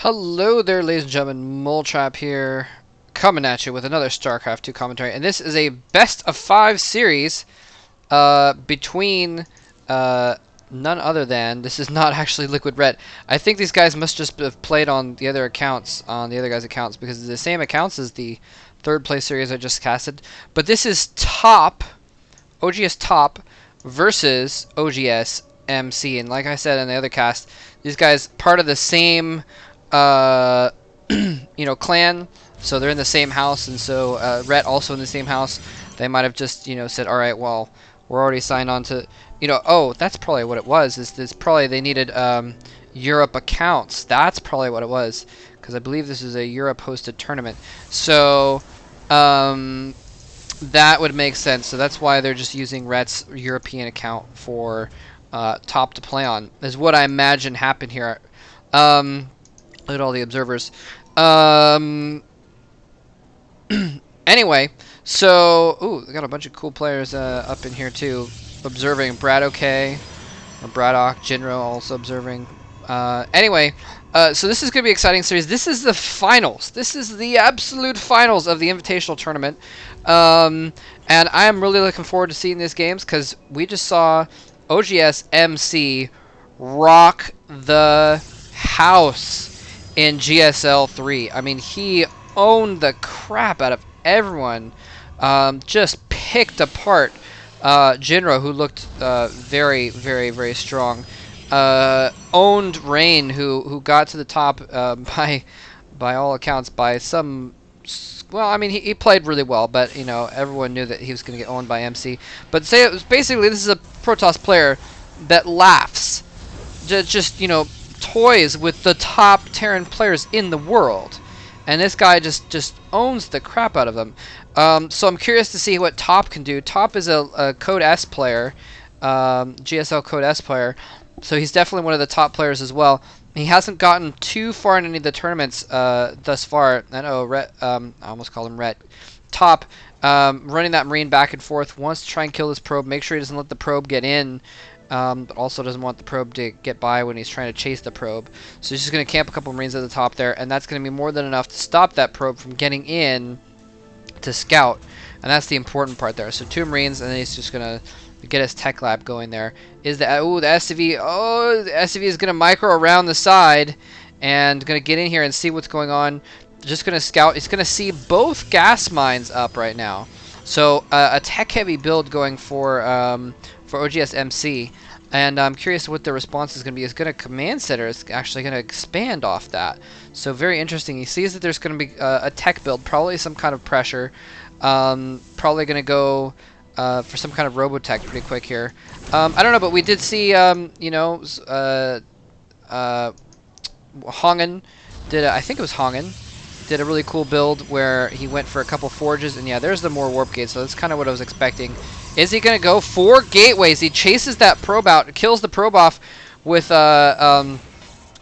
Hello there, ladies and gentlemen. Moletrap here, coming at you with another StarCraft 2 commentary, and this is a best of 5 series between none other than, this is not actually Liquid Red. I think these guys must just have played on the other accounts, on the other guys' accounts, because it's the same accounts as the third place series I just casted. But this is Top, oGsTOP versus oGsMC, and like I said in the other cast, these guys part of the same clan, so they're in the same house, and so Rhett also in the same house. They might have just, said, all right, well, we're already signed on to, oh, that's probably what it was. Is this probably they needed Europe accounts? That's probably what it was, because I believe this is a Europe-hosted tournament. So that would make sense. So that's why they're just using Rhett's European account for Top to play on. Is what I imagine happened here. Look at all the observers. Anyway, so we got a bunch of cool players up in here too, observing. Brad OK, or Braddock, Jinro also observing. Anyway, so this is going to be an exciting series. This is the finals. This is the absolute finals of the Invitational tournament. And I am really looking forward to seeing these games because we just saw oGsMC rock the house in GSL 3. I mean, he owned the crap out of everyone. Just picked apart Jinro, who looked very, very, very strong. Owned Rain, who got to the top by all accounts by some. Well, I mean, he played really well, but everyone knew that he was going to get owned by MC. But say it was basically, this is a Protoss player that laughs, just toys with the top Terran players in the world, and this guy just owns the crap out of them. So I'm curious to see what Top can do. Top is a Code S player, GSL Code S player, so he's definitely one of the top players as well. He hasn't gotten too far in any of the tournaments thus far. I know I almost called him Rhett. Top, running that Marine back and forth, wants to try and kill this probe, make sure he doesn't let the probe get in, but also doesn't want the probe to get by when he's trying to chase the probe. So he's just going to camp a couple Marines at the top there, and that's going to be more than enough to stop that probe from getting in to scout. And that's the important part there. So 2 Marines, and then he's just going to get his tech lab going there. Is the SCV? Oh, the SCV is going to micro around the side and going to get in here and see what's going on. Just going to scout. He's going to see both gas mines up right now. So a tech-heavy build going for oGsMC, and I'm curious what the response is going to be. Is going to command center is actually going to expand off that. So very interesting. He sees that there's going to be a tech build, probably some kind of pressure. Probably going to go for some kind of robotech pretty quick here. I don't know, but we did see Hongen did I think it was Hongen did a really cool build where he went for a couple forges, and yeah, there's the more warp gates, so that's kind of what I was expecting. Is he going to go 4 gateways? He chases that probe out, kills the probe off with a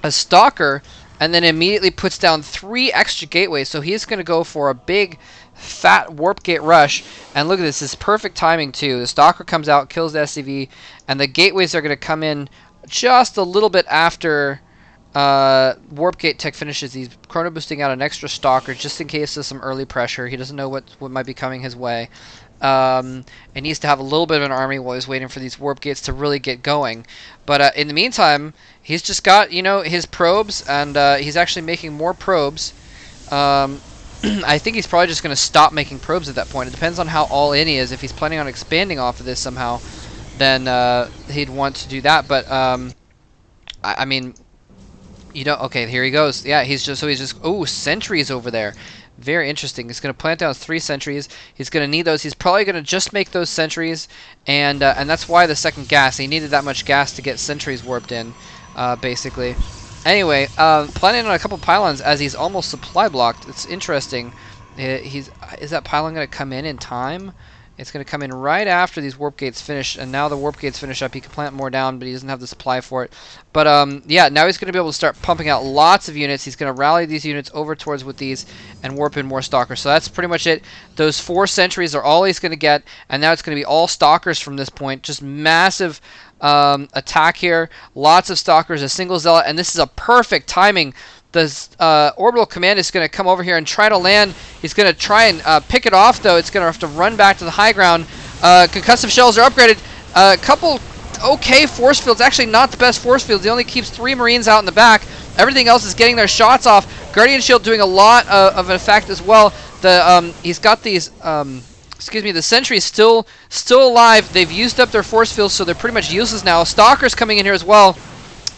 stalker, and then immediately puts down 3 extra gateways, so he's going to go for a big fat warp gate rush. And look at this is perfect timing too. The stalker comes out, kills the SCV, and the gateways are going to come in just a little bit after warp gate tech finishes. He's chrono boosting out an extra stalker just in case of some early pressure. He doesn't know what might be coming his way, and needs to have a little bit of an army while he's waiting for these warp gates to really get going. But in the meantime, he's just got his probes, and he's actually making more probes. I think he's probably just going to stop making probes at that point. It depends on how all in he is. If he's planning on expanding off of this somehow, then he'd want to do that. But I mean, okay, here he goes. Yeah, he's just sentries over there. Very interesting. He's going to plant down 3 sentries. He's going to need those. He's probably going to just make those sentries, and that's why the second gas. He needed that much gas to get sentries warped in, basically. Anyway, planning on a couple pylons as he's almost supply blocked. It's interesting. Is that pylon going to come in time? It's going to come in right after these warp gates finish, and now the warp gates finish up. He can plant more down, but he doesn't have the supply for it. But yeah, now he's going to be able to start pumping out lots of units. He's going to rally these units over towards with these and warp in more stalkers. So that's pretty much it. Those 4 sentries are all he's going to get, and now it's going to be all stalkers from this point. Just massive attack here. Lots of stalkers, a single zealot, and this is a perfect timing the orbital command is going to come over here and try to land. He's going to try and pick it off, though. It's going to have to run back to the high ground. Concussive shells are upgraded. A couple okay force fields. Actually, not the best force fields. He only keeps 3 Marines out in the back. Everything else is getting their shots off. Guardian Shield doing a lot of an effect as well. He's got these... the sentry's still alive. They've used up their force fields, so they're pretty much useless now. Stalker's coming in here as well.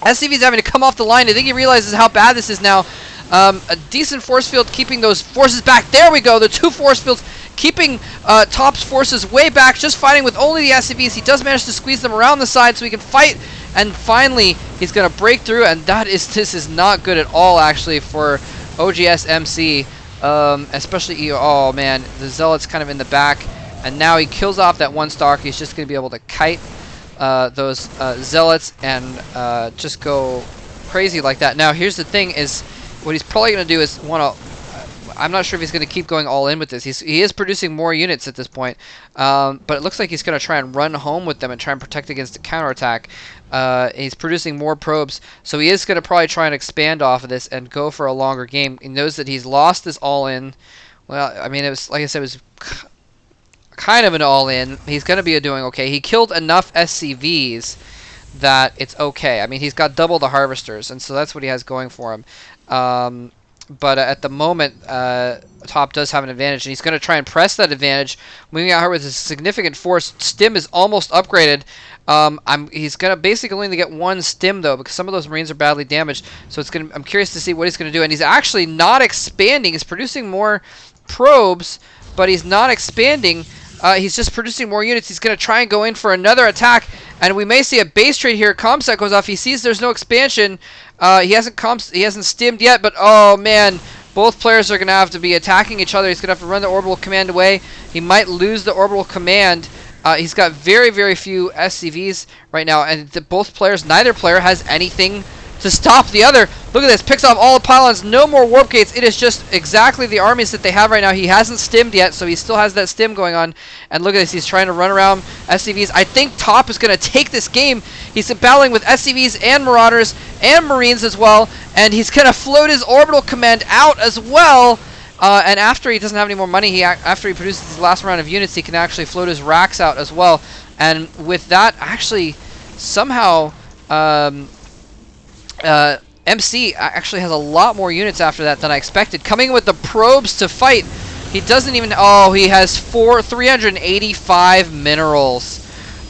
SCV's having to come off the line. I think he realizes how bad this is now. A decent force field keeping those forces back. There we go. The 2 force fields keeping Top's forces way back, just fighting with only the SCVs. He does manage to squeeze them around the side so he can fight. And finally, he's going to break through, and this is not good at all, actually, for oGsMC. Especially, oh man, the Zealot's kind of in the back, and now he kills off that 1 Stalker. He's just going to be able to kite those Zealots and just go crazy like that. Now, here's the thing: is what he's probably going to do is want to. I'm not sure if he's going to keep going all in with this. He is producing more units at this point, but it looks like he's going to try and run home with them and try and protect against a counterattack. He's producing more probes, so he is going to probably try and expand off of this and go for a longer game. He knows that he's lost this all-in. Well, I mean, it was, like I said, it was kind of an all-in. He's going to be doing okay. He killed enough SCVs that it's okay. I mean, he's got double the harvesters, and so that's what he has going for him. But at the moment, Top does have an advantage, and he's going to try and press that advantage, moving out here with a significant force. Stim is almost upgraded. He's going to basically only get 1 Stim, though, because some of those Marines are badly damaged. So I'm curious to see what he's going to do. And he's actually not expanding. He's producing more probes, but he's not expanding. He's just producing more units. He's going to try and go in for another attack, and we may see a base trade here. Comsec goes off. He sees there's no expansion. He hasn't stimmed yet, but oh man, both players are going to have to be attacking each other. He's going to have to run the orbital command away. He might lose the orbital command. He's got very, very few SCVs right now, and neither player has anything to stop the other. Look at this, picks off all the pylons, no more warp gates. It is just exactly the armies that they have right now. He hasn't stimmed yet, so he still has that stim going on. And look at this, he's trying to run around SCVs. I think Top is going to take this game. He's battling with SCVs and Marauders and Marines as well, and he's going to float his orbital command out as well. And after he doesn't have any more money, after he produces his last round of units, he can actually float his racks out as well. And with that, actually, somehow... MC actually has a lot more units after that than I expected. Coming with the probes to fight. He doesn't even... Oh, he has 385 minerals.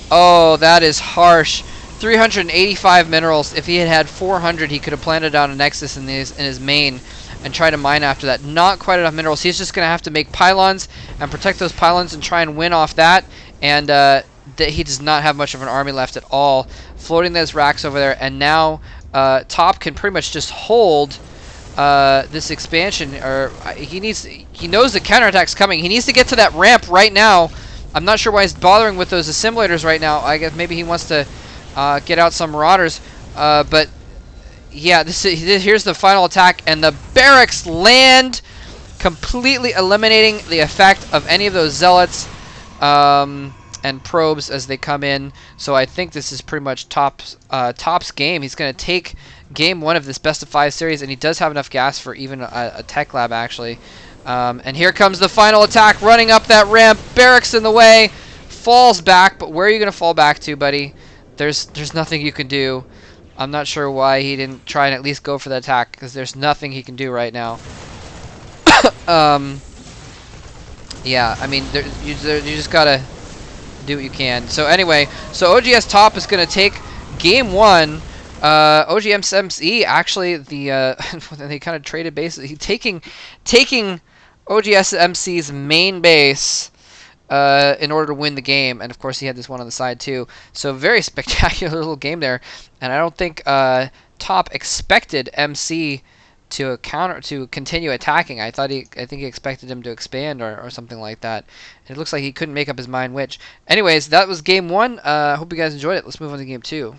Oh, that is harsh. 385 minerals. If he had had 400, he could have planted down a Nexus in his main and try to mine after that. Not quite enough minerals. He's just going to have to make pylons and protect those pylons and try and win off that. And he does not have much of an army left at all. Floating those racks over there, and now... Top can pretty much just hold this expansion, or he knows the counterattack's coming. He needs to get to that ramp right now. I'm not sure why he's bothering with those assimilators right now. I guess maybe he wants to get out some Marauders, but yeah, here's the final attack, and the barracks land, completely eliminating the effect of any of those Zealots and probes as they come in. So I think this is pretty much Top's game. He's going to take game 1 of this best of 5 series, and he does have enough gas for even a tech lab, actually. And here comes the final attack, running up that ramp. Barracks in the way, falls back, but where are you going to fall back to, buddy? There's nothing you can do. I'm not sure why he didn't try and at least go for the attack, because there's nothing he can do right now. Yeah, I mean, you just got to do what you can. So anyway, so oGsTOP is going to take game 1. oGsMC actually they kind of traded bases. Taking oGsMC's main base in order to win the game, and of course he had this one on the side too. So very spectacular little game there, and I don't think Top expected MC to continue attacking. I think he expected him to expand or something like that. It looks like he couldn't make up his mind which. Anyways, that was game 1. I hope you guys enjoyed it. Let's move on to game 2.